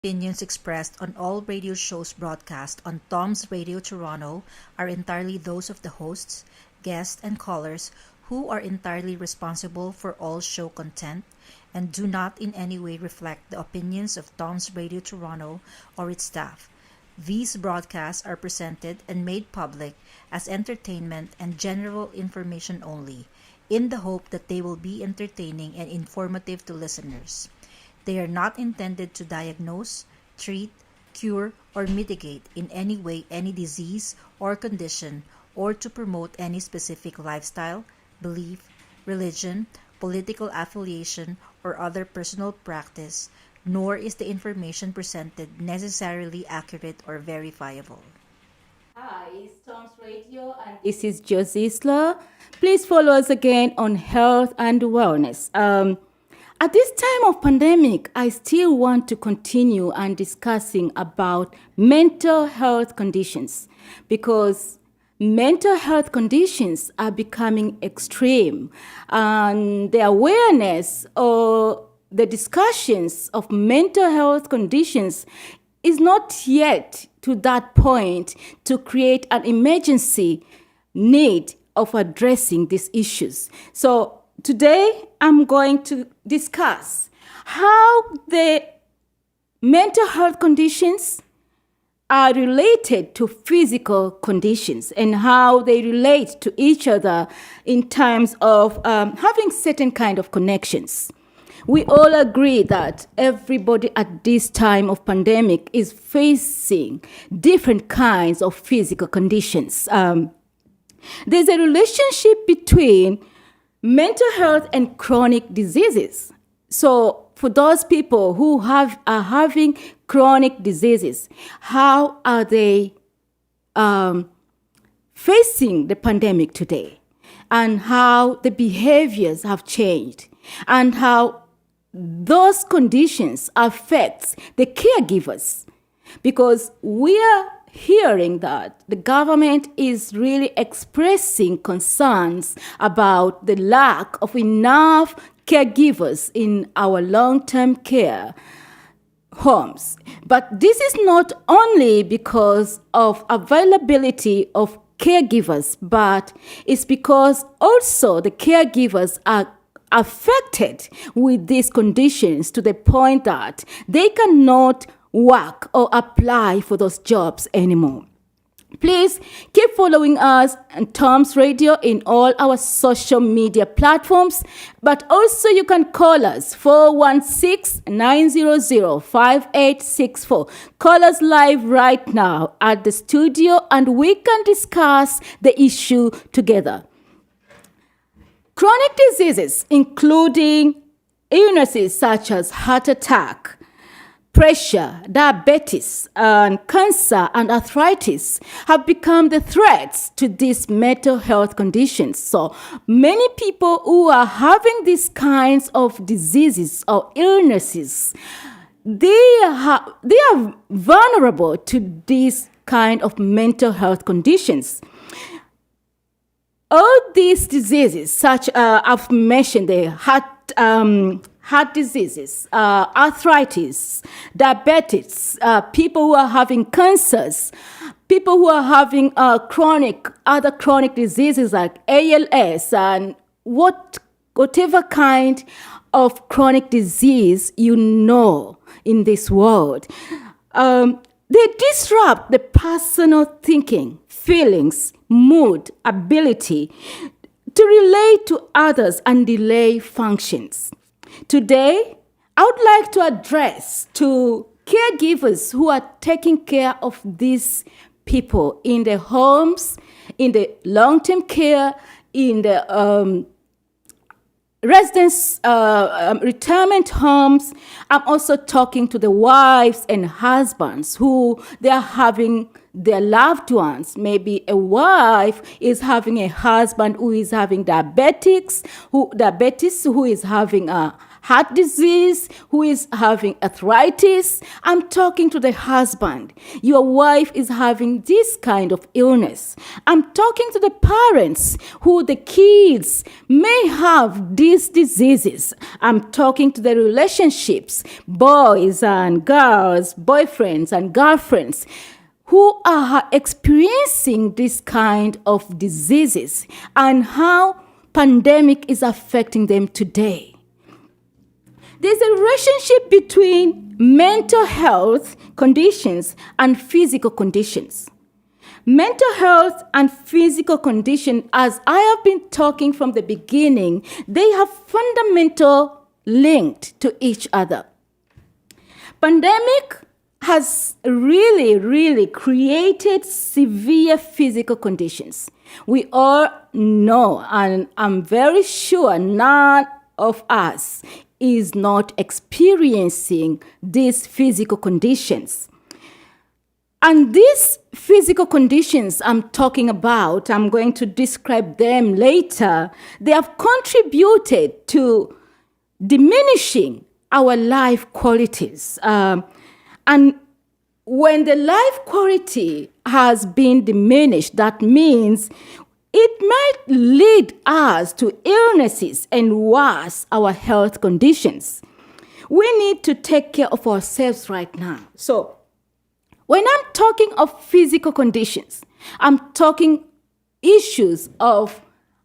Opinions expressed on all radio shows broadcast on TOMz Radio Toronto are entirely those of the hosts, guests, and callers who are entirely responsible for all show content and do not in any way reflect the opinions of TOMz Radio Toronto or its staff. These broadcasts are presented and made public as entertainment and general information only, in the hope that they will be entertaining and informative to listeners. They are not intended to diagnose, treat, cure, or mitigate in any way any disease or condition or to promote any specific lifestyle, belief, religion, political affiliation, or other personal practice, nor is the information presented necessarily accurate or verifiable. Hi, it's TOMz Radio and this is Jossey. Please follow us again on health and wellness. At this time of pandemic, I still want to continue and discussing about mental health conditions because mental health conditions are becoming extreme and the awareness or the discussions of mental health conditions is not yet to that point to create an emergency need of addressing these issues. So today, I'm going to discuss how the mental health conditions are related to physical conditions and how they relate to each other in terms of having certain kind of connections. We all agree that everybody at this time of pandemic is facing different kinds of physical conditions. There's a relationship between mental health and chronic diseases. So for those people who are having chronic diseases, how are they facing the pandemic today? And how the behaviors have changed and how those conditions affects the caregivers. Because we are hearing that the government is really expressing concerns about the lack of enough caregivers in our long-term care homes. But this is not only because of availability of caregivers, but it's because also the caregivers are affected with these conditions to the point that they cannot work or apply for those jobs anymore. Please keep following us on TOMz Radio in all our social media platforms, but also you can call us 416-900-5864. Call us live right now at the studio and we can discuss the issue together. Chronic diseases, including illnesses such as heart attack, pressure, diabetes, and cancer and arthritis have become the threats to these mental health conditions. So many people who are having these kinds of diseases or illnesses, they are vulnerable to these kind of mental health conditions. All these diseases, such I've mentioned the heart diseases, arthritis, diabetes, people who are having cancers, people who are having other chronic diseases like ALS and whatever kind of chronic disease you know in this world. They disrupt the personal thinking, feelings, mood, ability to relate to others and delay functions. Today, I would like to address to caregivers who are taking care of these people in the homes, in the long-term care, in the residence, retirement homes. I'm also talking to the wives and husbands who they are having their loved ones. Maybe a wife is having a husband who is having diabetes, who is having a heart disease, who is having arthritis. I'm talking to the husband. Your wife is having this kind of illness. I'm talking to the parents who the kids may have these diseases. I'm talking to the relationships, boys and girls, boyfriends and girlfriends, who are experiencing this kind of diseases and how pandemic is affecting them today. There's a relationship between mental health conditions and physical conditions. Mental health and physical condition, as I have been talking from the beginning, they have fundamental linked to each other. Pandemic has really created severe physical conditions. We all know, and I'm very sure none of us is not experiencing these physical conditions. And these physical conditions I'm talking about, I'm going to describe them later, they have contributed to diminishing our life qualities. And when the life quality has been diminished, that means it might lead us to illnesses and worse, our health conditions. We need to take care of ourselves right now. So when I'm talking of physical conditions, I'm talking issues of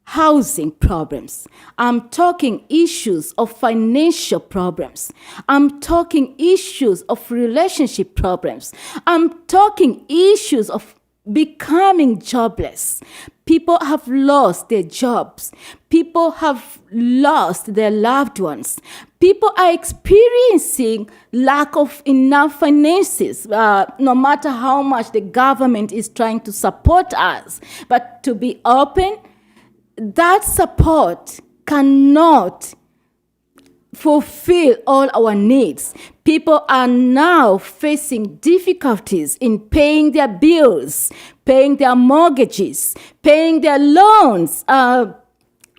housing problems. I'm talking issues of financial problems. I'm talking issues of relationship problems. I'm talking issues of becoming jobless. People have lost their jobs. People have lost their loved ones. People are experiencing lack of enough finances, no matter how much the government is trying to support us. But to be open, that support cannot fulfill all our needs. People are now facing difficulties in paying their bills, paying their mortgages, paying their loans.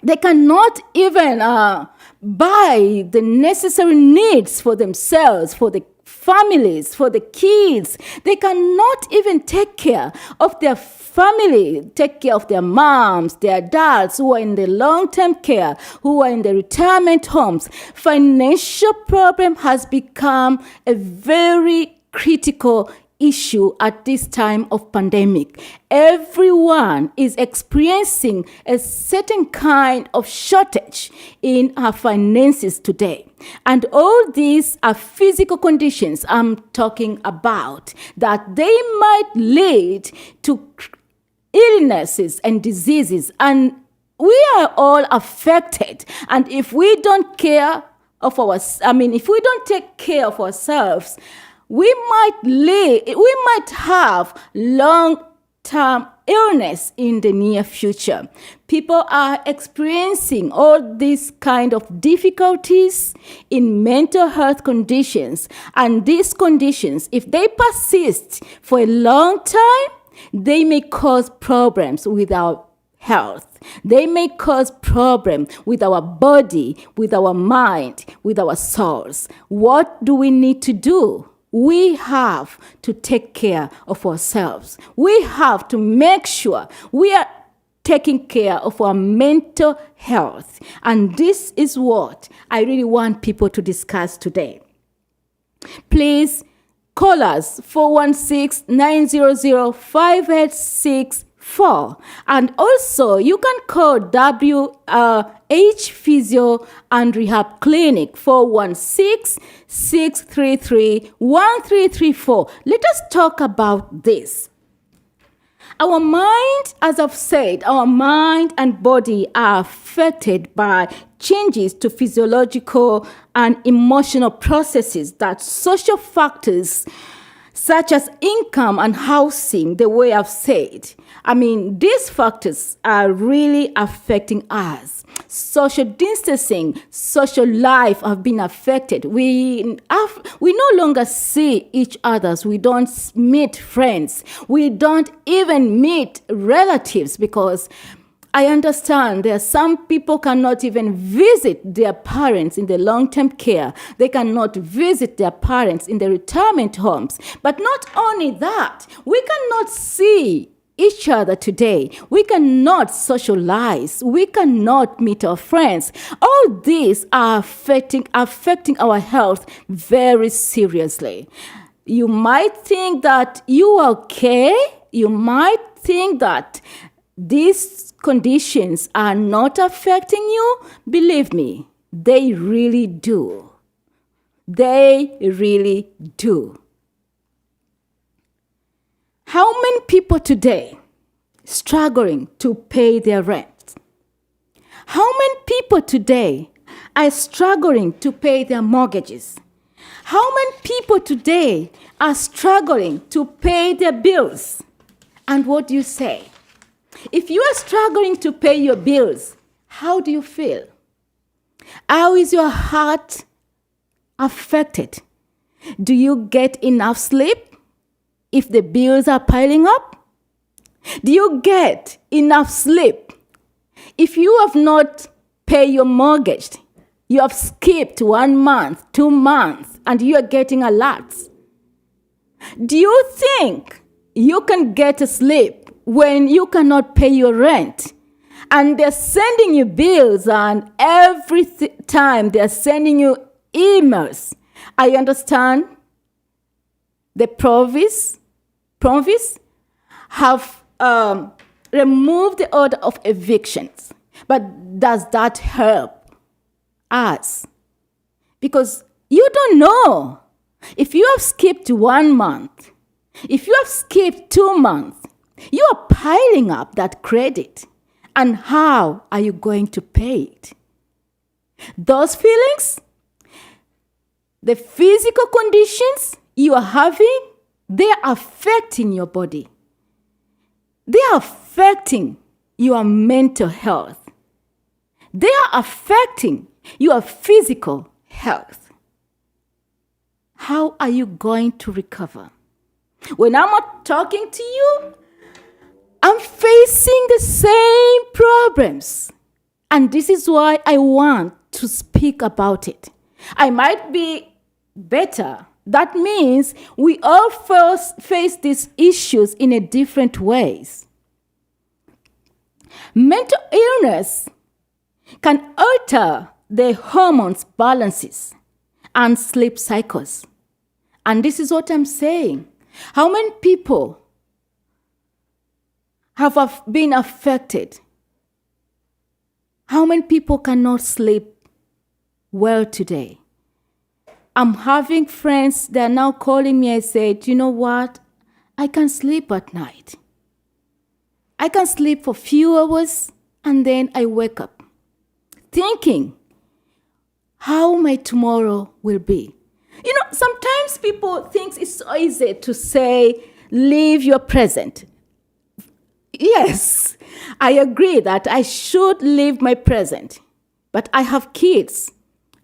They cannot even buy the necessary needs for themselves, for the families, for the kids. They cannot even take care of their family, take care of their moms, their dads who are in the long-term care, who are in the retirement homes. Financial problem has become a very critical issue at this time of pandemic. Everyone is experiencing a certain kind of shortage in our finances today. And all these are physical conditions I'm talking about that they might lead to illnesses and diseases, and we are all affected. And if we don't care of if we don't take care of ourselves, we might have long-term illness in the near future. People are experiencing all these kind of difficulties in mental health conditions, and these conditions, if they persist for a long time, they may cause problems with our health. They may cause problems with our body, with our mind, with our souls. What do we need to do? We have to take care of ourselves. We have to make sure we are taking care of our mental health. And this is what I really want people to discuss today. Please call us 416-900-5864. And also, you can call WH Physio and Rehab Clinic 416-633-1334. Let us talk about this. Our mind, as I've said, our mind and body are affected by changes to physiological and emotional processes that social factors such as income and housing, the way I've said. These factors are really affecting us. Social distancing, social life have been affected. We no longer see each other. We don't meet friends. We don't even meet relatives because I understand there are some people cannot even visit their parents in the long-term care. They cannot visit their parents in the retirement homes. But not only that, we cannot see each other today. We cannot socialize. We cannot meet our friends. All these are affecting our health very seriously. You might think that you are okay. You might think that these conditions are not affecting you. Believe me, they really do. They really do. How many people today struggling to pay their rent? How many people today are struggling to pay their mortgages? How many people today are struggling to pay their bills? And what do you say? If you are struggling to pay your bills, how do you feel? How is your heart affected? Do you get enough sleep if the bills are piling up? Do you get enough sleep if you have not paid your mortgage? You have skipped 1 month, 2 months, and you are getting alerts. Do you think you can get a sleep when you cannot pay your rent? And they're sending you bills, and every time they're sending you emails. I understand the province have removed the order of evictions. But does that help us? Because you don't know. If you have skipped 1 month, if you have skipped 2 months, you are piling up that credit. And how are you going to pay it? Those feelings, the physical conditions you are having, they are affecting your body. They are affecting your mental health. They are affecting your physical health. How are you going to recover? When I'm not talking to you, I'm facing the same problems. And this is why I want to speak about it. I might be better. That means we all first face these issues in a different ways. Mental illness can alter the hormones balances and sleep cycles. And this is what I'm saying. How many people have been affected? How many people cannot sleep well today? I'm having friends that are now calling me and said, you know what? I can sleep at night. I can sleep for a few hours and then I wake up thinking how my tomorrow will be. You know, sometimes people think it's so easy to say, live your present. Yes, I agree that I should live my present. But I have kids.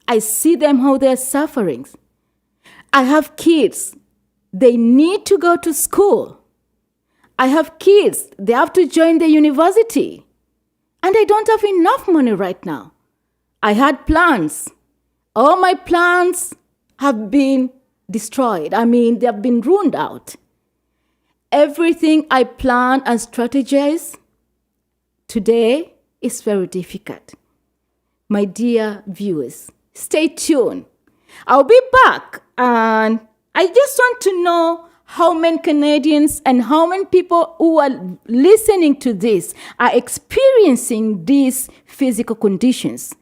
I see them how they're suffering. I have kids. They need to go to school. I have kids. They have to join the university. And I don't have enough money right now. I had plans. All my plans have been destroyed. They have been ruined out. Everything I plan and strategize today is very difficult. My dear viewers, stay tuned. I'll be back, and I just want to know how many Canadians and how many people who are listening to this are experiencing these physical conditions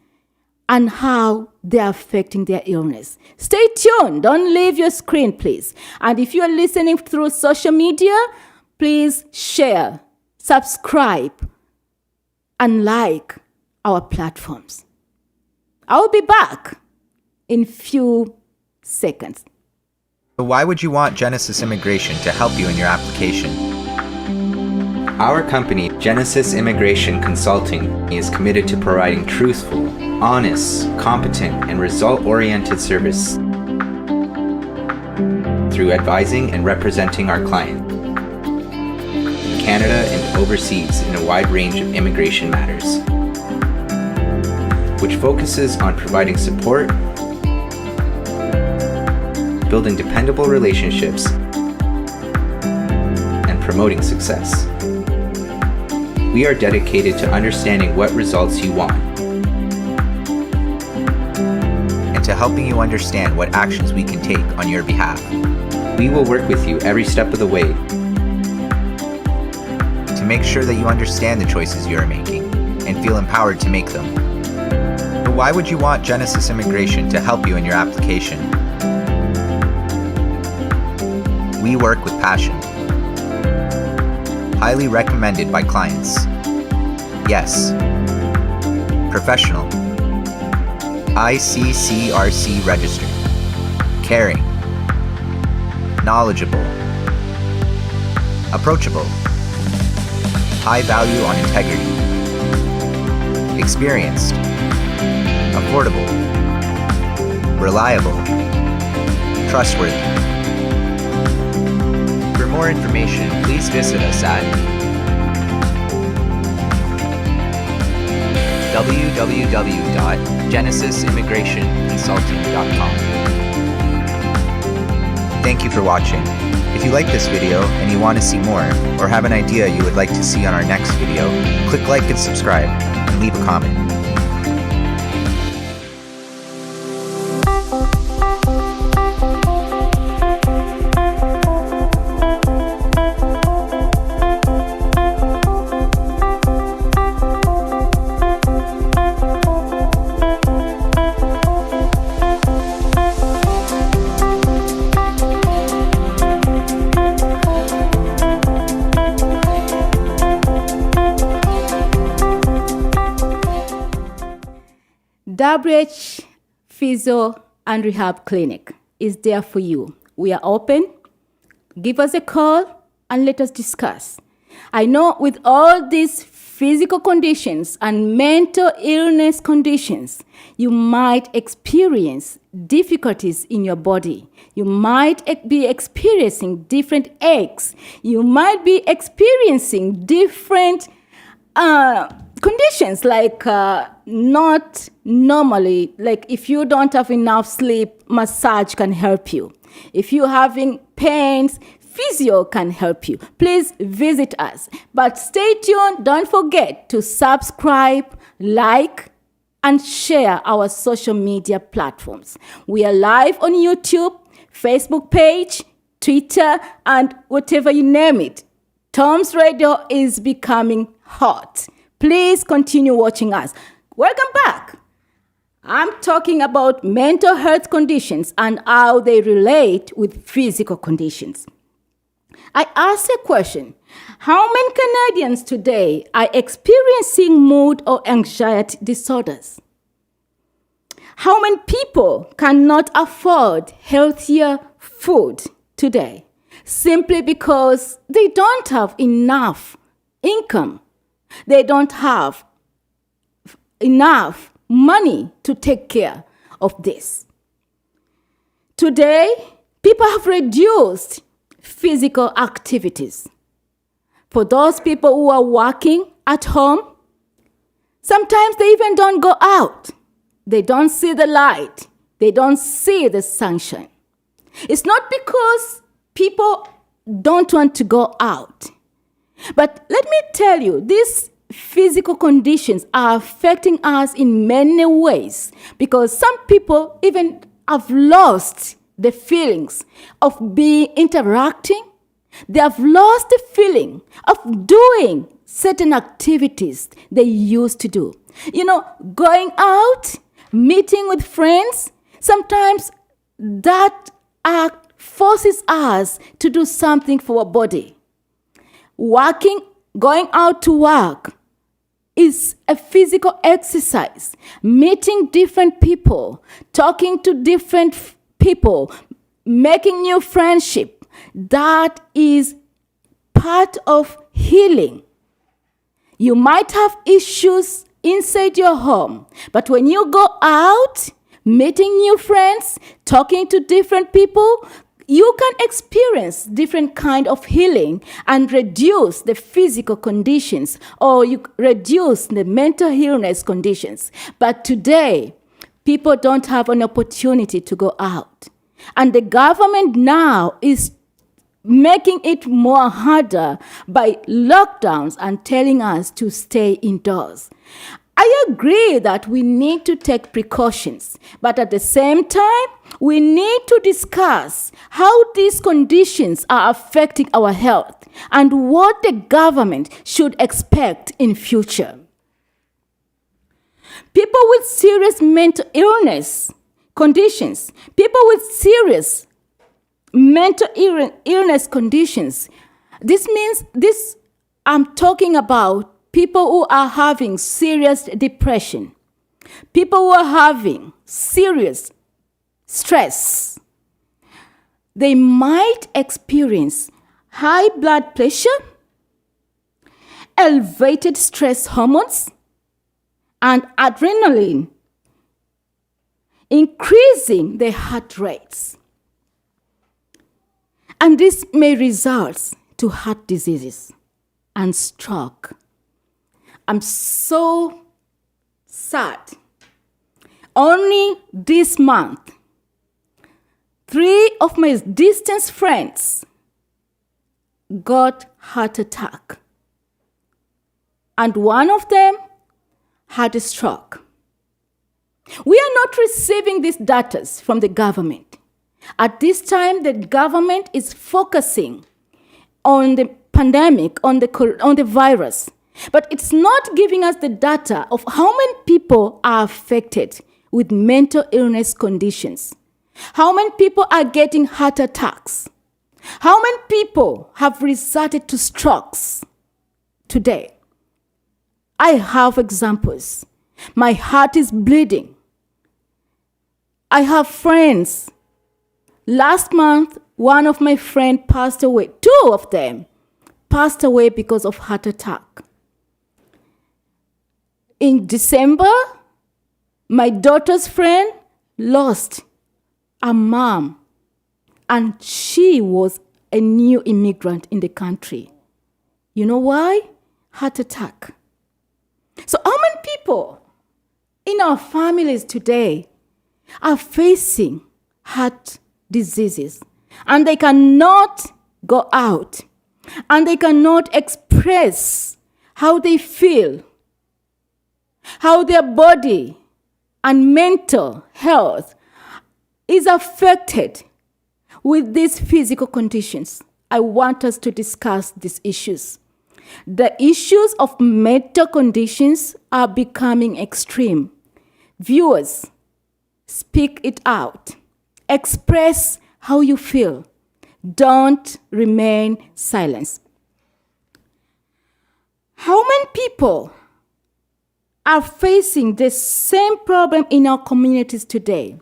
and how they're affecting their illness. Stay tuned. Don't leave your screen, please. And if you are listening through social media, please share, subscribe, and like our platforms. I'll be back in few seconds. Why would you want Genesis Immigration to help you in your application? Our company, Genesis Immigration Consulting, is committed to providing truthful, honest, competent, and result-oriented service through advising and representing our client. Canada and overseas in a wide range of immigration matters, which focuses on providing support, building dependable relationships, and promoting success. We are dedicated to understanding what results you want and to helping you understand what actions we can take on your behalf. We will work with you every step of the way to make sure that you understand the choices you are making and feel empowered to make them. But why would you want Genesis Immigration to help you in your application? We work with passion. Highly recommended by clients. Yes. Professional. ICCRC registered. Caring. Knowledgeable. Approachable. High value on integrity. Experienced. Affordable. Reliable. Trustworthy. For more information, please visit us at www.genesisimmigrationconsulting.com. Thank you for watching. If you like this video and you want to see more, or have an idea you would like to see on our next video, click like and subscribe, and leave a comment. WH Physio and Rehab Clinic is there for you. We are open. Give us a call and let us discuss. I know with all these physical conditions and mental illness conditions, you might experience difficulties in your body. You might be experiencing different aches. You might be experiencing different conditions like not normally, like if you don't have enough sleep, massage can help you. If you're having pains, physio can help you. Please visit us. But stay tuned. Don't forget to subscribe, like, and share our social media platforms. We are live on YouTube, Facebook page, Twitter, and whatever you name it. TOMz Radio is becoming hot. Please continue watching us. Welcome back. I'm talking about mental health conditions and how they relate with physical conditions. I asked a question. How many Canadians today are experiencing mood or anxiety disorders? How many people cannot afford healthier food today simply because they don't have enough income? They don't have enough money to take care of this. Today, people have reduced physical activities. For those people who are working at home, sometimes they even don't go out. They don't see the light. They don't see the sunshine. It's not because people don't want to go out. But let me tell you, these physical conditions are affecting us in many ways because some people even have lost the feelings of interacting. They have lost the feeling of doing certain activities they used to do. You know, going out, meeting with friends, sometimes that act forces us to do something for our body. Going out to work is a physical exercise. Meeting different people, talking to different people, making new friendship, that is part of healing. You might have issues inside your home, but when you go out, meeting new friends, talking to different people, You can experience different kind of healing and reduce the physical conditions, or you reduce the mental illness conditions. But today, people don't have an opportunity to go out. And the government now is making it more harder by lockdowns and telling us to stay indoors. I agree that we need to take precautions, but at the same time, we need to discuss how these conditions are affecting our health and what the government should expect in future. People with serious mental illness conditions, people with serious mental illness conditions, I'm talking about people who are having serious depression, people who are having serious stress. They might experience high blood pressure, elevated stress hormones, and adrenaline, increasing their heart rates. And this may result to heart diseases and stroke. I'm so sad. Only this month, 3 of my distant friends got heart attack. And one of them had a stroke. We are not receiving these data from the government. At this time, the government is focusing on the pandemic, on the virus. But it's not giving us the data of how many people are affected with mental illness conditions. How many people are getting heart attacks? How many people have resorted to strokes today? I have examples. My heart is bleeding. I have friends. Last month, one of my friends passed away. 2 of them passed away because of heart attack. In December, my daughter's friend lost a mom, and she was a new immigrant in the country. You know why? Heart attack. So how many people in our families today are facing heart diseases, and they cannot go out, and they cannot express how they feel, how their body and mental health is affected with these physical conditions? I want us to discuss these issues. The issues of mental conditions are becoming extreme. Viewers, speak it out. Express how you feel. Don't remain silent. How many people are facing the same problem in our communities today?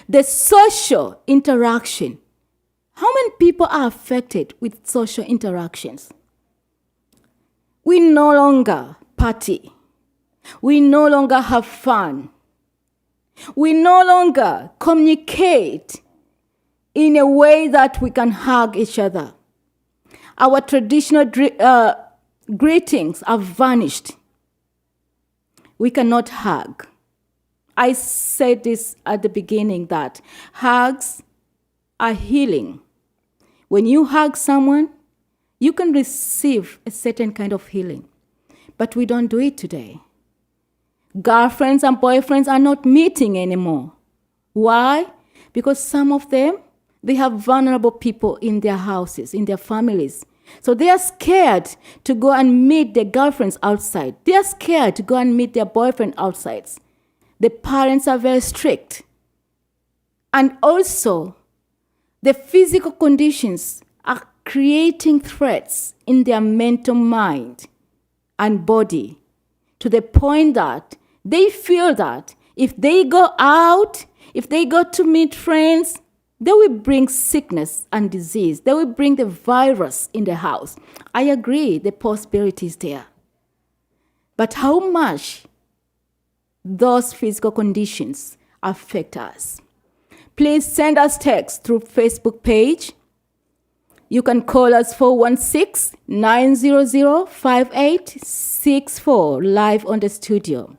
The social interaction. How many people are affected with social interactions? We no longer party. We no longer have fun. We no longer communicate in a way that we can hug each other. Our traditional greetings have vanished. We cannot hug. I said this at the beginning that hugs are healing. When you hug someone, you can receive a certain kind of healing. But we don't do it today. Girlfriends and boyfriends are not meeting anymore. Why? Because some of them, they have vulnerable people in their houses, in their families. So they are scared to go and meet their girlfriends outside. They are scared to go and meet their boyfriend outside. The parents are very strict. And also, the physical conditions are creating threats in their mental mind and body to the point that they feel that if they go out, if they go to meet friends, they will bring sickness and disease. They will bring the virus in the house. I agree, the possibility is there. But how much those physical conditions affect us? please send us text through Facebook page. You can call us 416-900-5864 live on the studio,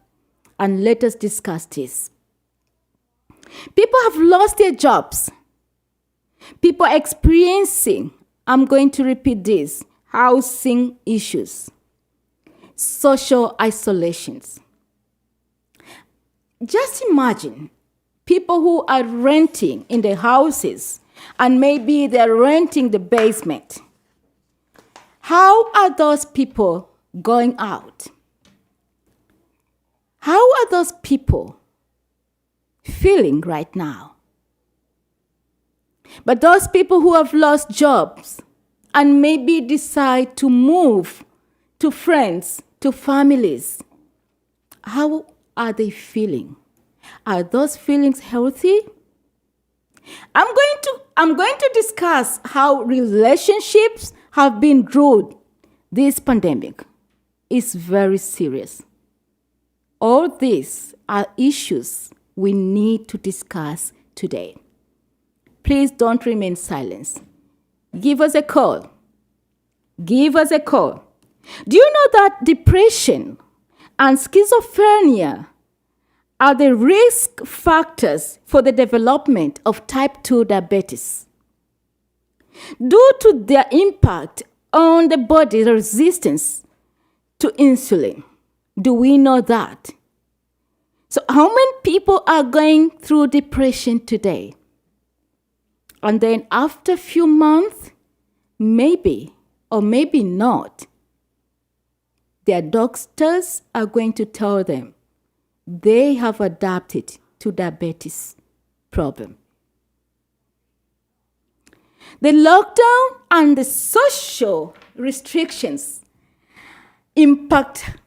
and let us discuss this. People have lost their jobs. People are experiencing, I'm going to repeat this, housing issues, social isolations. Just imagine people who are renting in their houses, and maybe they're renting the basement. How are those people going out? How are those people feeling right now? But those people who have lost jobs and maybe decide to move to friends, to families, how are they feeling? Are those feelings healthy? I'm going to discuss how relationships have been ruined. This pandemic is very serious. All these are issues we need to discuss today. Please don't remain silent. Give us a call. Give us a call. Do you know that depression and schizophrenia are the risk factors for the development of type 2 diabetes? Due to their impact on the body's resistance to insulin. Do we know that? So how many people are going through depression today? And then after a few months, maybe or maybe not, their doctors are going to tell them they have adapted to diabetes problem. The lockdown and the social restrictions impact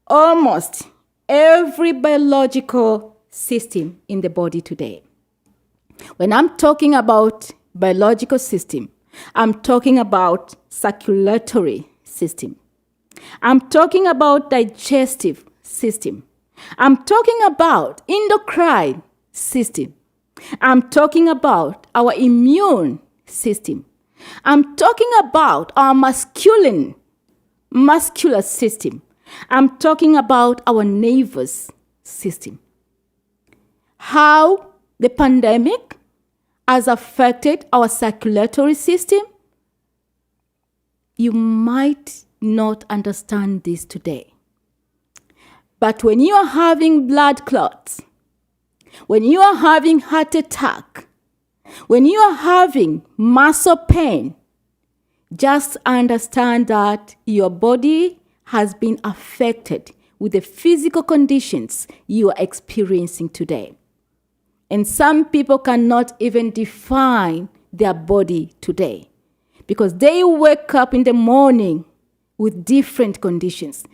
almost every biological system in the body today. When I'm talking about biological system, I'm talking about circulatory system. I'm talking about digestive system. I'm talking about endocrine system. I'm talking about our immune system. I'm talking about our muscular system. I'm talking about our nervous system. How the pandemic has affected our circulatory system? You might not understand this today. But when you are having blood clots, when you are having heart attack, when you are having muscle pain, just understand that your body has been affected with the physical conditions you are experiencing today. And some people cannot even define their body today because they wake up in the morning with different conditions.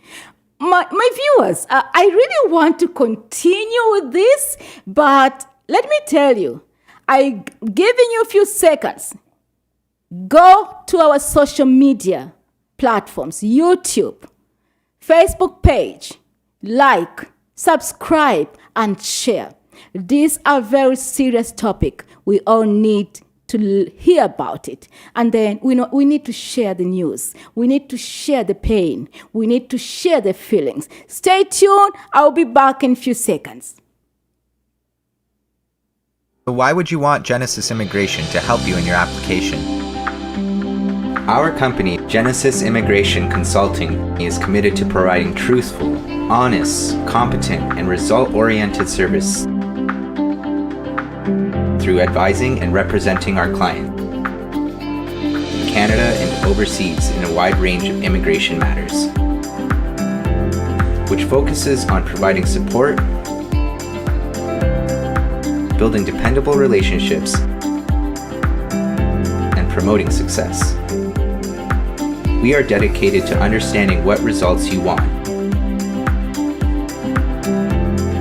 My viewers, I really want to continue with this, but let me tell you, I'm giving you a few seconds. Go to our social media platforms, YouTube, Facebook page, like, subscribe, and share. These are very serious topic. We all need to hear about it. And then we need to share the news. We need to share the pain. We need to share the feelings. Stay tuned. I'll be back in a few seconds. So why would you want Genesis Immigration to help you in your application? Our company, Genesis Immigration Consulting, is committed to providing truthful, honest, competent, and result-oriented service through advising and representing our client in Canada and overseas in a wide range of immigration matters, which focuses on providing support, building dependable relationships, and promoting success. We are dedicated to understanding what results you want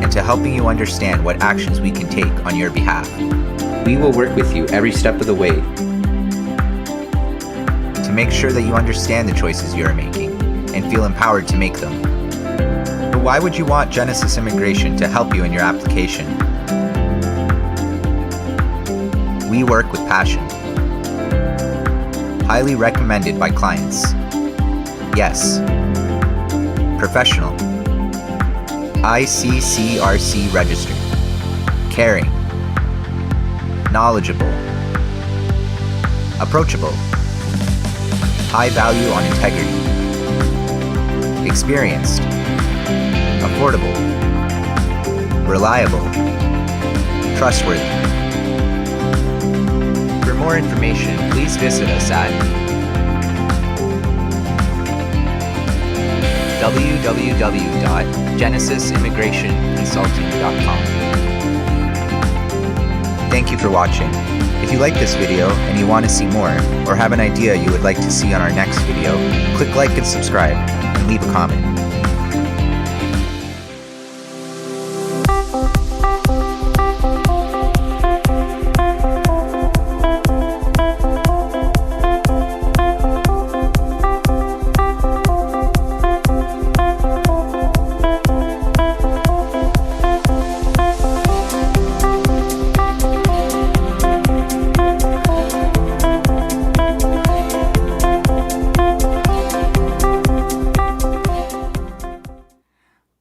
and to helping you understand what actions we can take on your behalf. We will work with you every step of the way to make sure that you understand the choices you are making and feel empowered to make them. But why would you want Genesis Immigration to help you in your application? we work with passion. Highly recommended by clients. Yes. Professional. ICCRC registered. Caring. Knowledgeable. Approachable. High value on integrity. Experienced. Affordable. Reliable. Trustworthy. For more information, please visit us at www.genesisimmigrationconsulting.com. Thank you for watching. If you like this video and you want to see more, or have an idea you would like to see on our next video, click like and subscribe, and leave a comment.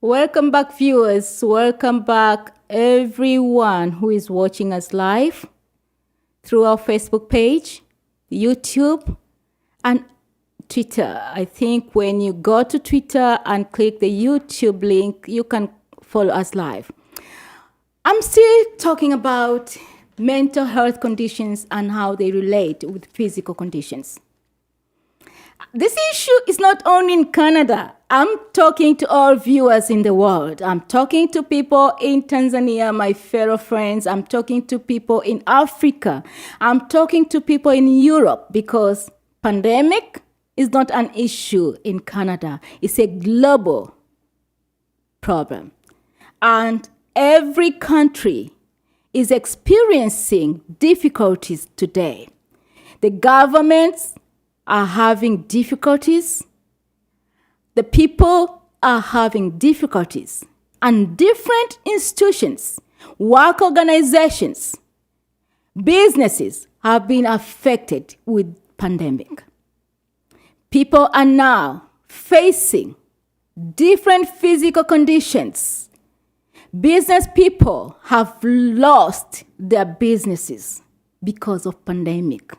Welcome back, viewers. Welcome back, everyone who is watching us live through our Facebook page, YouTube, and Twitter. I think when you go to Twitter and click the YouTube link, you can follow us live. I'm still talking about mental health conditions and how they relate with physical conditions. This issue is not only in Canada. I'm talking to all viewers in the world. I'm talking to people in Tanzania, my fellow friends. I'm talking to people in Africa. I'm talking to people in Europe, because pandemic is not an issue in Canada. It's a global problem. And every country is experiencing difficulties today. The governments are having difficulties. The people are having difficulties. And different institutions, work organizations, businesses have been affected with pandemic. People are now facing different physical conditions. Business people have lost their businesses because of pandemic.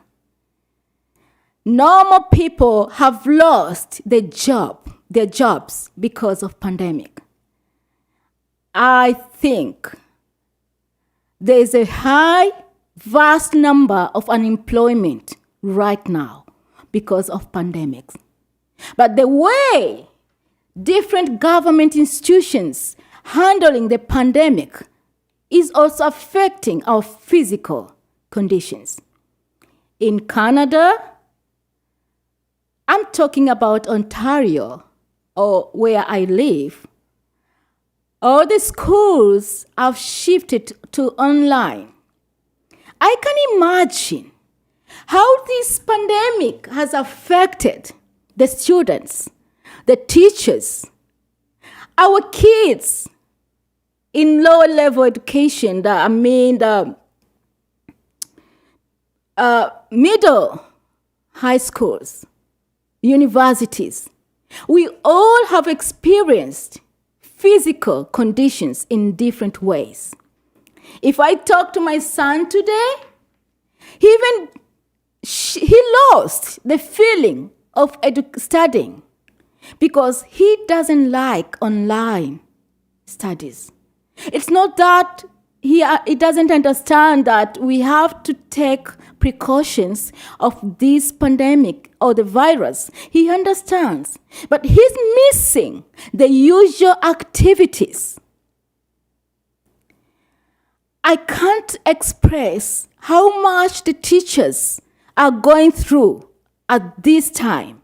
Normal people have lost their jobs because of pandemic. I think there is a vast number of unemployment right now because of pandemics. But the way different government institutions handling the pandemic is also affecting our physical conditions. In Canada, I'm talking about Ontario, or where I live. All the schools have shifted to online. I can imagine how this pandemic has affected the students, the teachers, our kids in lower level education, the middle high schools, universities. We all have experienced physical conditions in different ways. If I talk to my son today, he lost the feeling of studying because he doesn't like online studies. It's not that he doesn't understand that we have to take precautions of this pandemic or the virus. He understands, but he's missing the usual activities. I can't express how much the teachers are going through at this time,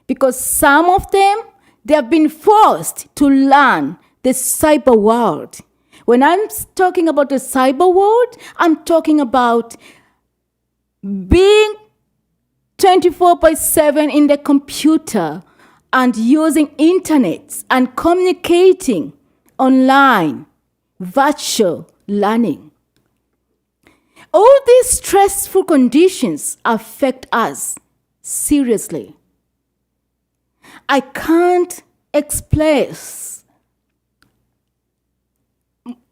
because some of them, they have been forced to learn the cyber world. When I'm talking about the cyber world, I'm talking about being 24/7 in the computer and using internet and communicating online, virtual learning. All these stressful conditions affect us seriously. I can't express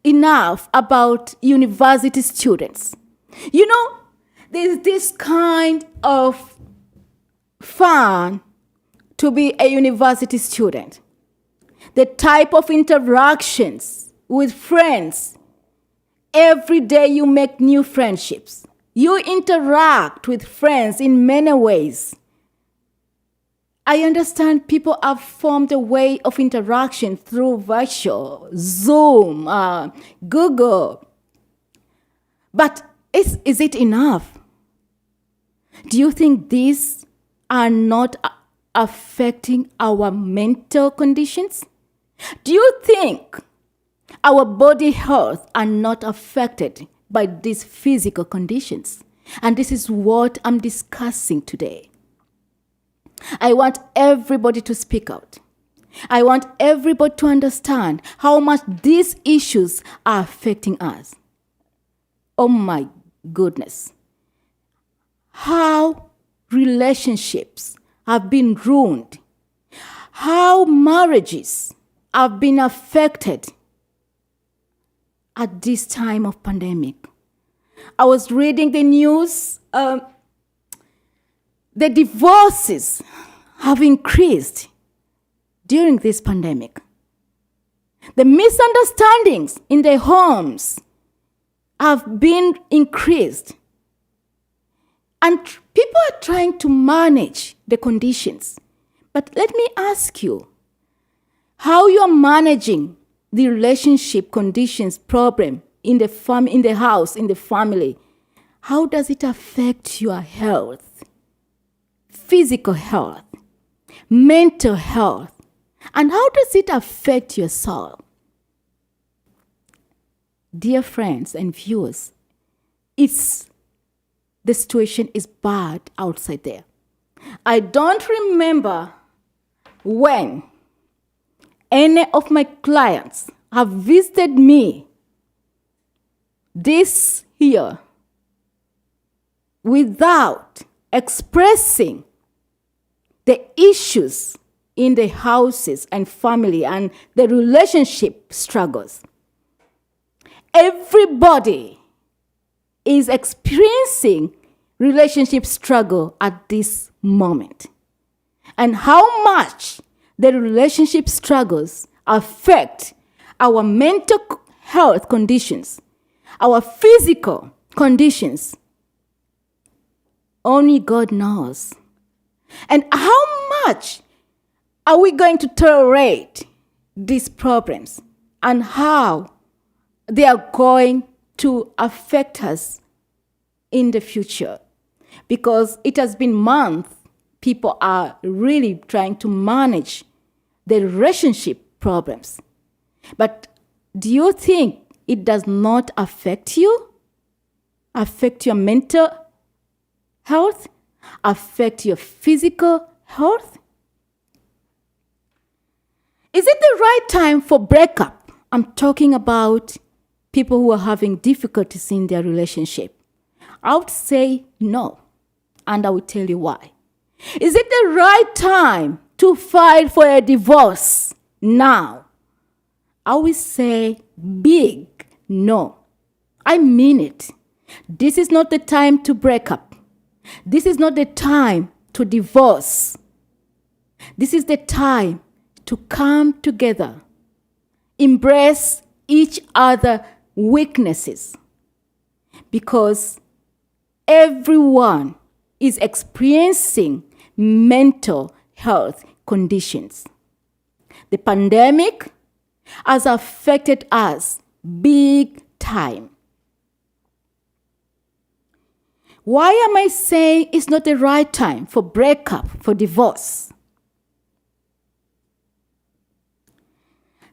enough about university students. There's this kind of fun to be a university student. The type of interactions with friends. Every day you make new friendships. You interact with friends in many ways. I understand people have formed a way of interaction through virtual, Zoom, Google. But is it enough? Do you think these are not affecting our mental conditions? Do you think our body health are not affected by these physical conditions? And this is what I'm discussing today. I want everybody to speak out. I want everybody to understand how much these issues are affecting us. Oh my goodness. How relationships have been ruined. How marriages have been affected at this time of pandemic. I was reading the news. The divorces have increased during this pandemic. The misunderstandings in the homes have been increased. And people are trying to manage the conditions. But let me ask you, how you are managing the relationship conditions problem in the house, in the family, how does it affect your health? Physical health, mental health, and how does it affect your soul? Dear friends and viewers, the situation is bad outside there. I don't remember when any of my clients have visited me this year without expressing the issues in the houses and family and the relationship struggles. Everybody is experiencing relationship struggle at this moment. And how much the relationship struggles affect our mental health conditions, our physical conditions, only God knows. And how much are we going to tolerate these problems and how they are going to affect us in the future? Because it has been months, people are really trying to manage the relationship problems. But do you think it does not affect you? Affect your mental health? Affect your physical health? Is it the right time for breakup? I'm talking about people who are having difficulties in their relationship. I would say no, and I will tell you why. Is it the right time to file for a divorce now? I will say big no. I mean it. This is not the time to break up. This is not the time to divorce. This is the time to come together, embrace each other's weaknesses, because everyone is experiencing mental health conditions. The pandemic has affected us big time. Why am I saying it's not the right time for breakup, for divorce?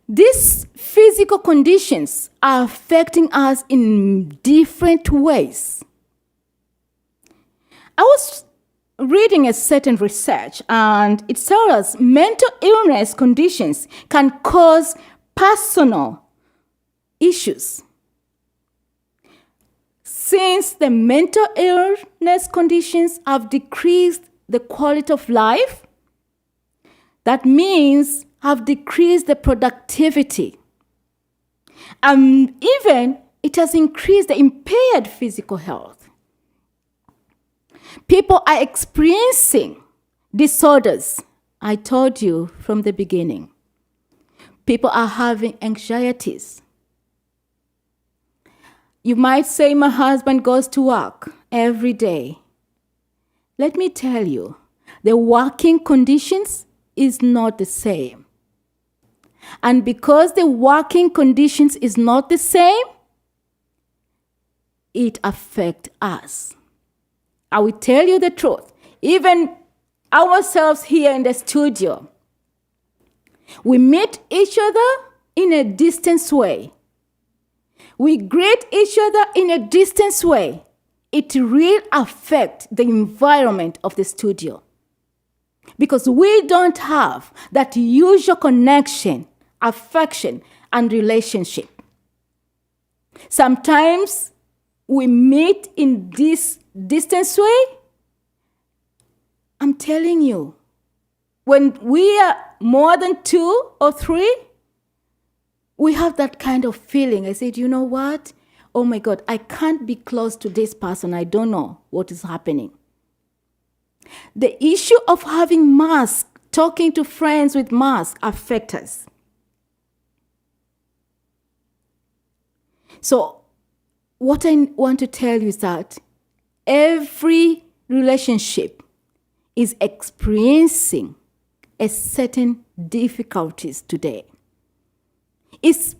These physical conditions are affecting us in different ways. I was reading a certain research, and it tells us mental illness conditions can cause personal issues. Since the mental illness conditions have decreased the quality of life, that means have decreased the productivity. Even it has increased the impaired physical health. People are experiencing disorders. I told you from the beginning. People are having anxieties. You might say, my husband goes to work every day. Let me tell you, the working conditions is not the same. And because the working conditions is not the same, it affects us. I will tell you the truth. Even ourselves here in the studio, we meet each other in a distance way. We greet each other in a distance way. It really affects the environment of the studio. Because we don't have that usual connection, affection, and relationship. Sometimes we meet in this distance way. I'm telling you, when we are more than 2 or 3, we have that kind of feeling. I said, you know what? Oh my God, I can't be close to this person. I don't know what is happening. The issue of having masks, talking to friends with masks, affects us. So what I want to tell you is that every relationship is experiencing a certain difficulties today. It's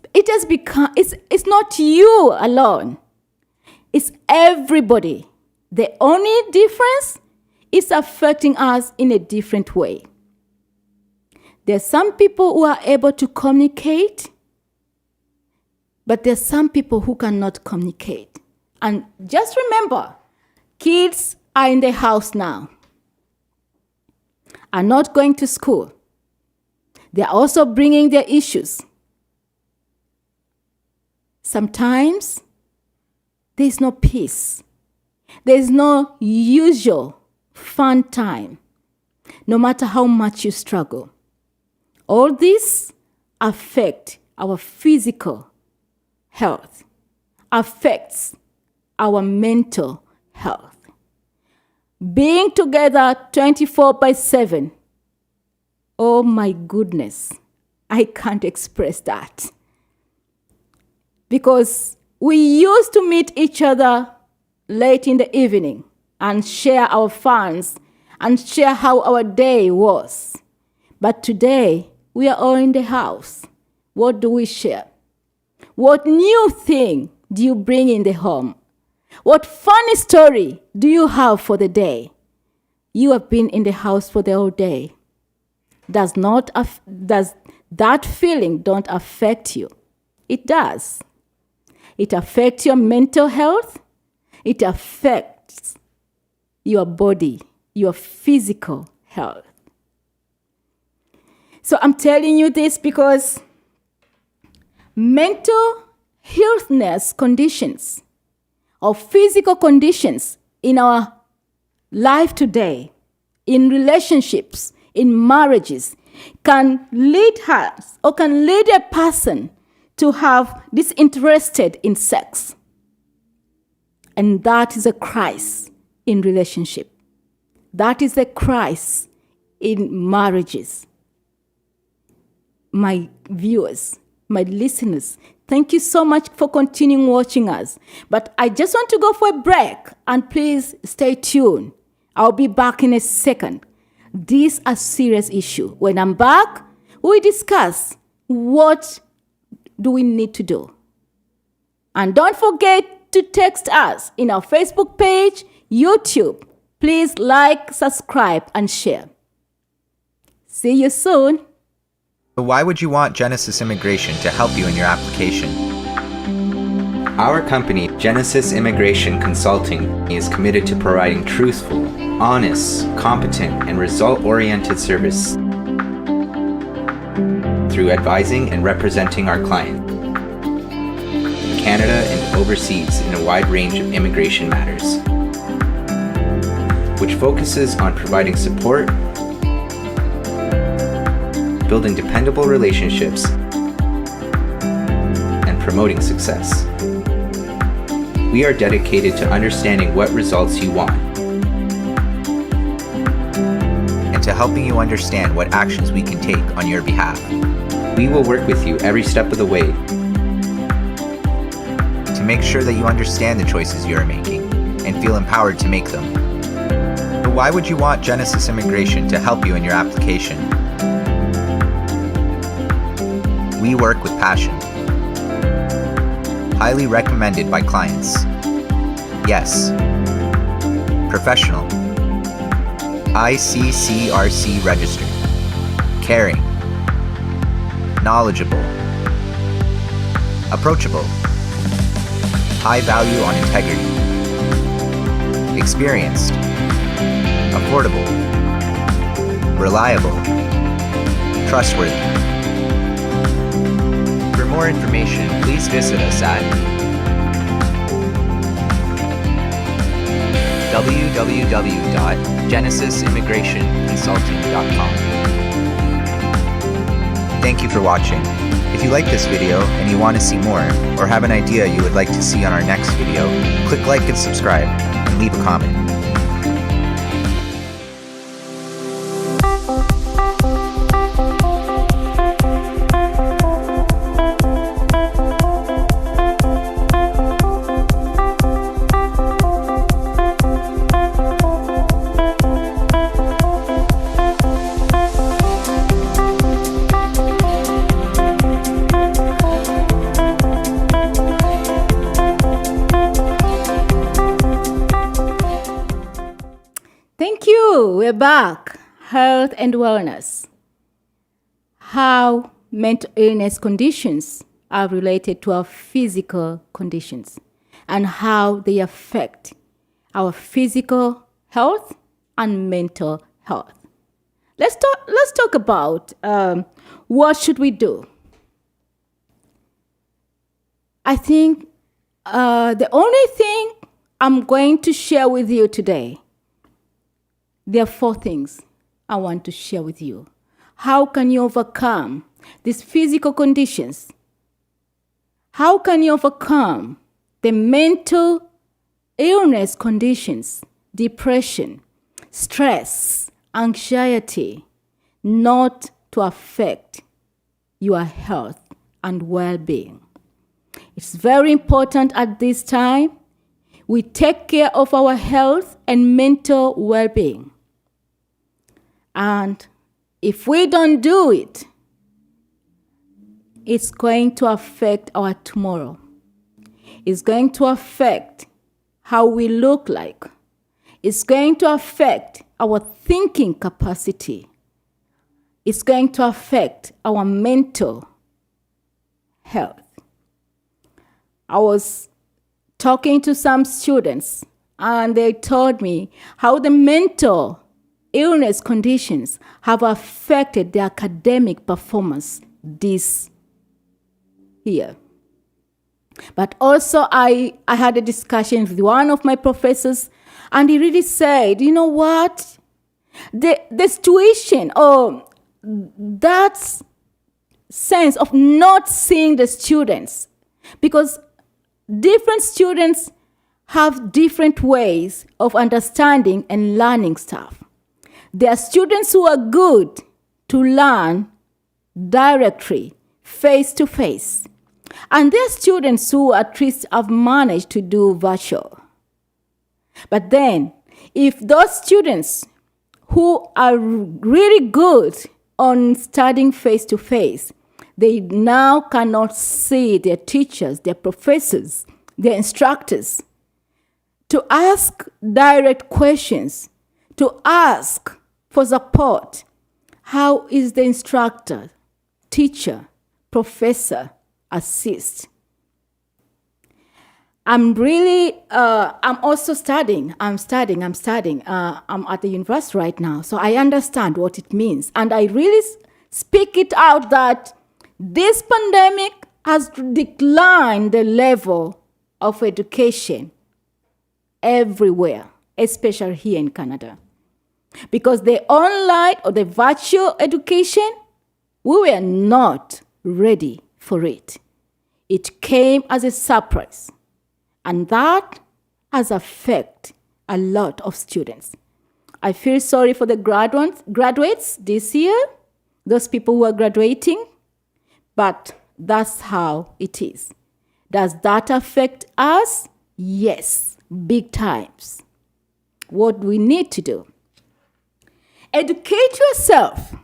not you alone. It's everybody. The only difference is affecting us in a different way. There are some people who are able to communicate, but there are some people who cannot communicate. And just remember, kids are in the house now, are not going to school. They are also bringing their issues. Sometimes there is no peace. There is no usual fun time, no matter how much you struggle. All this affects our physical health, affects our mental health. Being together 24/7, oh my goodness, I can't express that. Because we used to meet each other late in the evening and share our fun and share how our day was. But today, we are all in the house. What do we share? What new thing do you bring in the home? What funny story do you have for the day? You have been in the house for the whole day. Does that feeling don't affect you? It does. It affects your mental health. It affects your body, your physical health. So I'm telling you this because mental illness conditions or physical conditions in our life today, in relationships, in marriages, can lead us or can lead a person to have disinterested in sex. And that is a crisis in relationship. That is a crisis in marriages. My viewers, my listeners, thank you so much for continuing watching us. But I just want to go for a break, and please stay tuned. I'll be back in a second. This is a serious issue. When I'm back, we discuss what do we need to do. And don't forget to text us in our Facebook page, YouTube. Please like, subscribe, and share. See you soon. So why would you want Genesis Immigration to help you in your application? Our company, Genesis Immigration Consulting, is committed to providing truthful, honest, competent, and result-oriented service through advising and representing our client in Canada and overseas in a wide range of immigration matters, which focuses on providing support, building dependable relationships, and promoting success. We are dedicated to understanding what results you want and to helping you understand what actions we can take on your behalf. We will work with you every step of the way to make sure that you understand the choices you are making and feel empowered to make them. But why would you want Genesis Immigration to help you in your application? We work with passion. Highly recommended by clients. Yes. Professional. ICCRC registered. Caring. Knowledgeable. Approachable. High value on integrity. Experienced. Affordable. Reliable. Trustworthy. For more information, please visit us at www.genesisimmigrationconsulting.com. Thank you for watching. If you like this video and you want to see more, or have an idea you would like to see on our next video, click like and subscribe, and leave a comment. Thank you. We're back. Health and wellness. How mental illness conditions are related to our physical conditions and how they affect our physical health and mental health. Let's talk about what should we do. I think the only thing I'm going to share with you today, there are 4 things I want to share with you. How can you overcome these physical conditions? How can you overcome the mental illness conditions, depression, stress, anxiety, not to affect your health and well-being? It's very important at this time we take care of our health and mental well-being. And if we don't do it, it's going to affect our tomorrow. It's going to affect how we look like. It's going to affect our thinking capacity. It's going to affect our mental health. I was talking to some students, and they told me how the mental illness conditions have affected their academic performance this year. But also I had a discussion with one of my professors, and he really said, you know what? The situation or that sense of not seeing the students, because different students have different ways of understanding and learning stuff. There are students who are good to learn directly, face to face. And there are students who at least have managed to do virtual. But then, if those students who are really good on studying face to face, they now cannot see their teachers, their professors, their instructors, to ask direct questions, to ask for support. How is the instructor, teacher, professor assist? I'm also studying. I'm at the university right now, so I understand what it means. And I really speak it out that this pandemic has declined the level of education everywhere, especially here in Canada. Because the online or the virtual education, we were not ready for it. It came as a surprise, and that has affected a lot of students. I feel sorry for the graduates this year, those people who are graduating, but that's how it is. Does that affect us? Yes, big times. What do we need to do? Educate yourself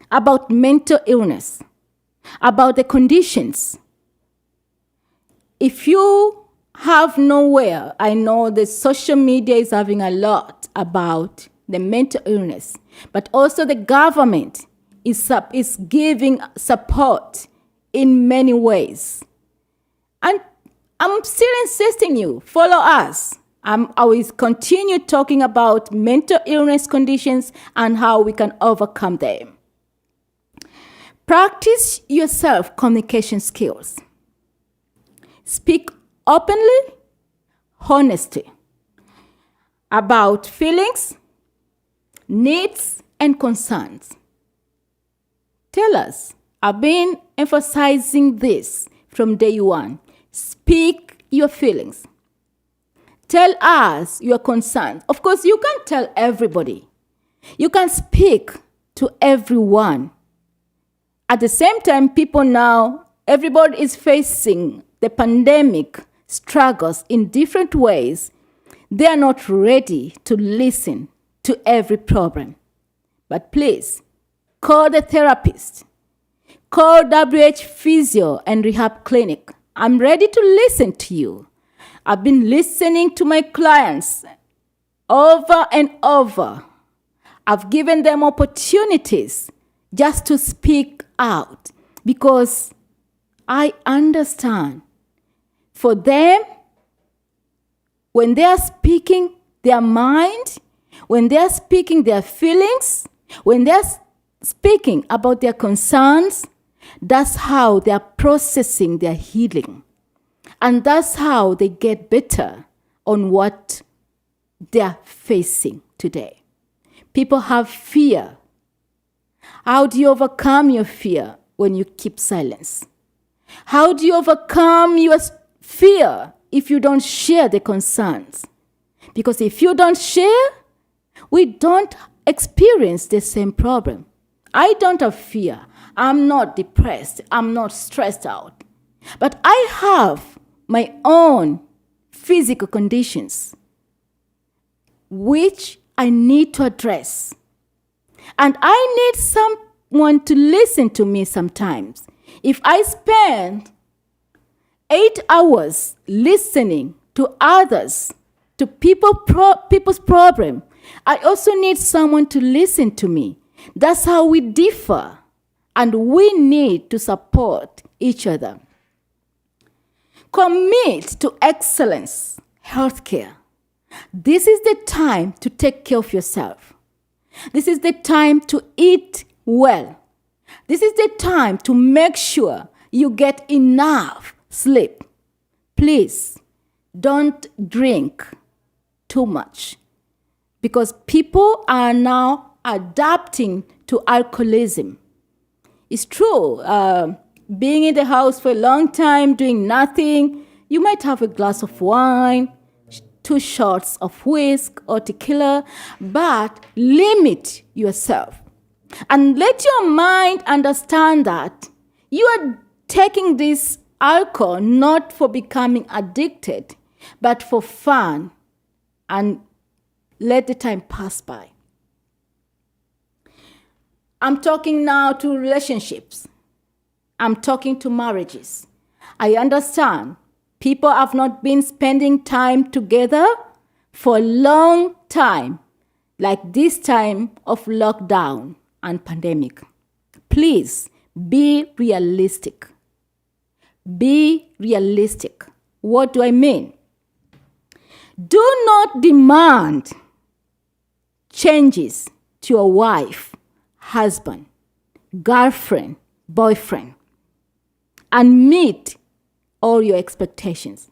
about mental illness, about the conditions. If you have nowhere, I know the social media is having a lot about the mental illness, but also the government is giving support in many ways. And I'm still insisting you, follow us. I will continue talking about mental illness conditions and how we can overcome them. Practice your self-communication skills. Speak openly, honestly about feelings, needs, and concerns. Tell us. I've been emphasizing this from day one. Speak your feelings. Tell us your concerns. Of course, you can't tell everybody. You can speak to everyone. At the same time, people now, everybody is facing the pandemic struggles in different ways. They are not ready to listen to every problem. But please, call the therapist. Call WH Physio and Rehab Clinic. I'm ready to listen to you. I've been listening to my clients over and over. I've given them opportunities just to speak out because I understand. For them, when they are speaking their mind, when they are speaking their feelings, when they are speaking about their concerns, that's how they are processing their healing. And that's how they get better on what they're facing today. People have fear. How do you overcome your fear when you keep silence? How do you overcome your fear if you don't share the concerns? Because if you don't share, we don't experience the same problem. I don't have fear. I'm not depressed. I'm not stressed out. But I have my own physical conditions, which I need to address. And I need someone to listen to me sometimes. If I spend 8 hours listening to others, to people's problem, I also need someone to listen to me. That's how we differ, and we need to support each other. Commit to excellence, healthcare. This is the time to take care of yourself. This is the time to eat well. This is the time to make sure you get enough sleep. Please, don't drink too much because people are now adapting to alcoholism. It's true, being in the house for a long time, doing nothing, you might have a glass of wine, 2 shots of whiskey or tequila, but limit yourself. And let your mind understand that you are taking this alcohol not for becoming addicted, but for fun, and let the time pass by. I'm talking now to relationships. I'm talking to marriages. I understand people have not been spending time together for a long time, like this time of lockdown and pandemic. Please be realistic. Be realistic. What do I mean? Do not demand changes to your wife, husband, girlfriend, boyfriend, and meet all your expectations.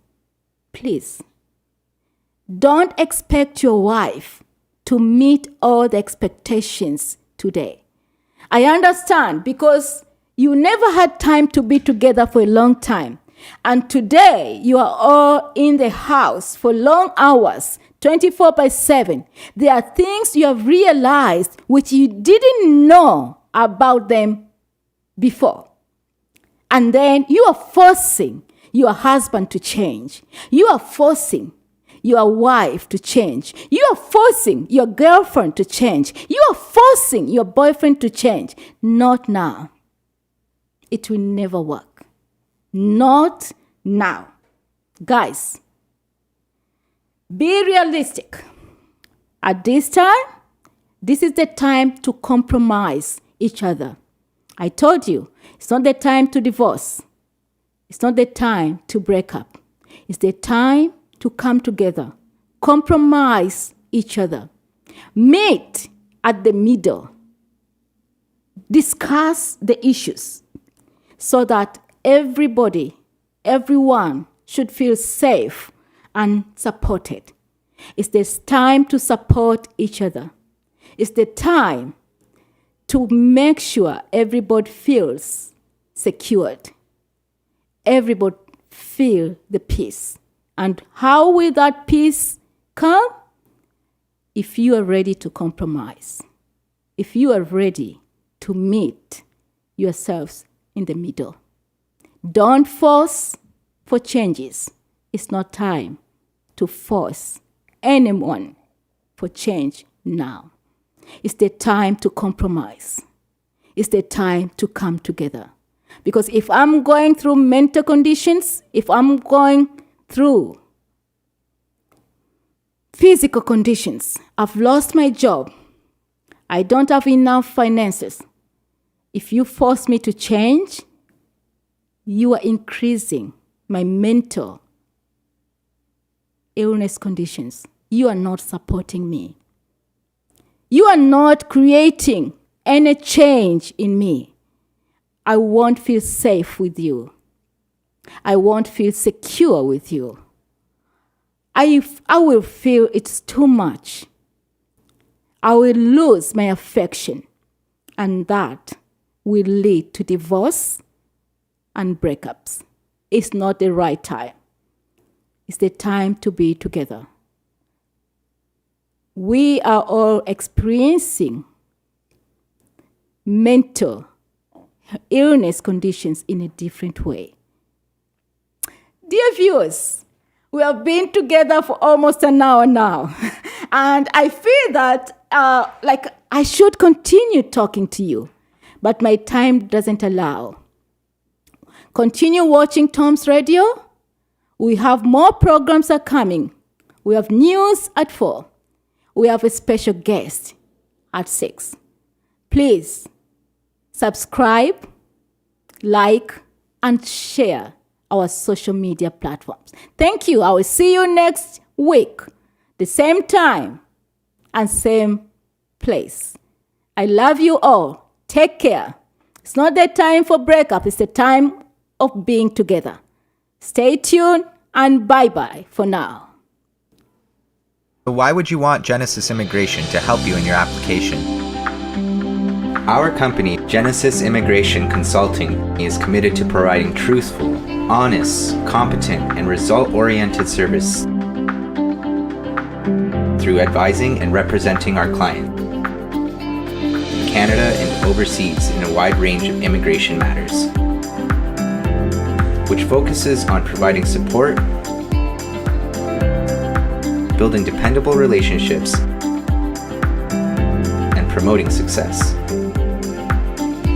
please, don't expect your wife to meet all the expectations today. I understand because you never had time to be together for a long time. And today you are all in the house for long hours, 24/7. There are things you have realized which you didn't know about them before. And then you are forcing your husband to change. You are forcing your wife to change. You are forcing your girlfriend to change. You are forcing your boyfriend to change. Not now. It will never work. Not now. Guys, be realistic. At this time, this is the time to compromise each other. I told you, it's not the time to divorce. It's not the time to break up. It's the time to come together, compromise each other, meet at the middle, discuss the issues so that everyone should feel safe and supported. It's this time to support each other. It's the time to make sure everybody feels secured. Everybody feel the peace. And how will that peace come? If you are ready to compromise. If you are ready to meet yourselves in the middle. Don't force for changes. It's not time to force anyone for change now. It's the time to compromise. It's the time to come together. Because if I'm going through mental conditions, if I'm going through physical conditions, I've lost my job, I don't have enough finances. If you force me to change, you are increasing my mental illness conditions. You are not supporting me. You are not creating any change in me. I won't feel safe with you. I won't feel secure with you. I will feel it's too much. I will lose my affection, and that will lead to divorce and breakups. It's not the right time. It's the time to be together. We are all experiencing mental illness conditions in a different way. Dear viewers, we have been together for almost an hour now, and I feel that I should continue talking to you, but my time doesn't allow. Continue watching TOMz Radio. We have more programs are coming. We have news at 4. We have a special guest at 6. Please subscribe, like, and share our social media platforms. Thank you. I will see you next week, the same time and same place. I love you all. Take care. It's not the time for breakup. It's the time of being together. Stay tuned and bye-bye for now. So why would you want Genesis Immigration to help you in your application? Our company, Genesis Immigration Consulting, is committed to providing truthful, honest, competent, and result-oriented service through advising and representing our client in Canada and overseas in a wide range of immigration matters, which focuses on providing support, building dependable relationships, and promoting success.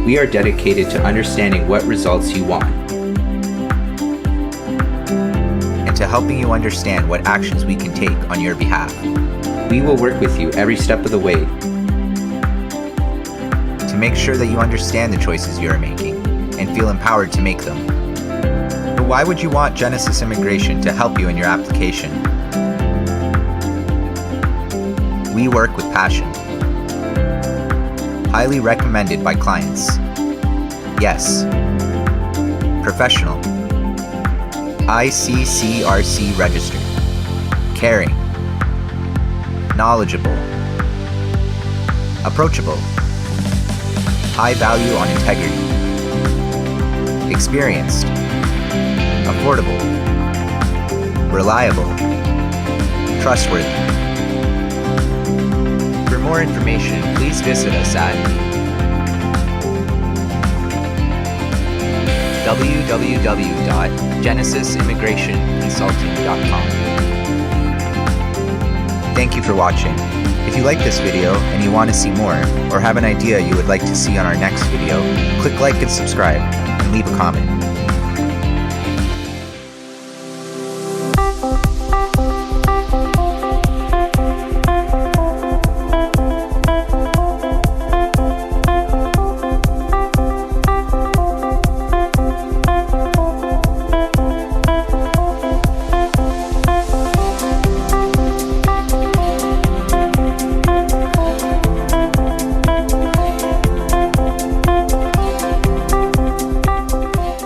We are dedicated to understanding what results you want and to helping you understand what actions we can take on your behalf. We will work with you every step of the way to make sure that you understand the choices you are making and feel empowered to make them. But why would you want Genesis Immigration to help you in your application? We work with passion. Highly recommended by clients. Yes. Professional. ICCRC registered, caring, knowledgeable, approachable, high value on integrity, experienced, affordable, reliable, trustworthy. For more information, please visit us at www.genesisimmigrationconsulting.com. Thank you for watching. If you like this video and you want to see more, or have an idea you would like to see on our next video, click like and subscribe, and leave a comment.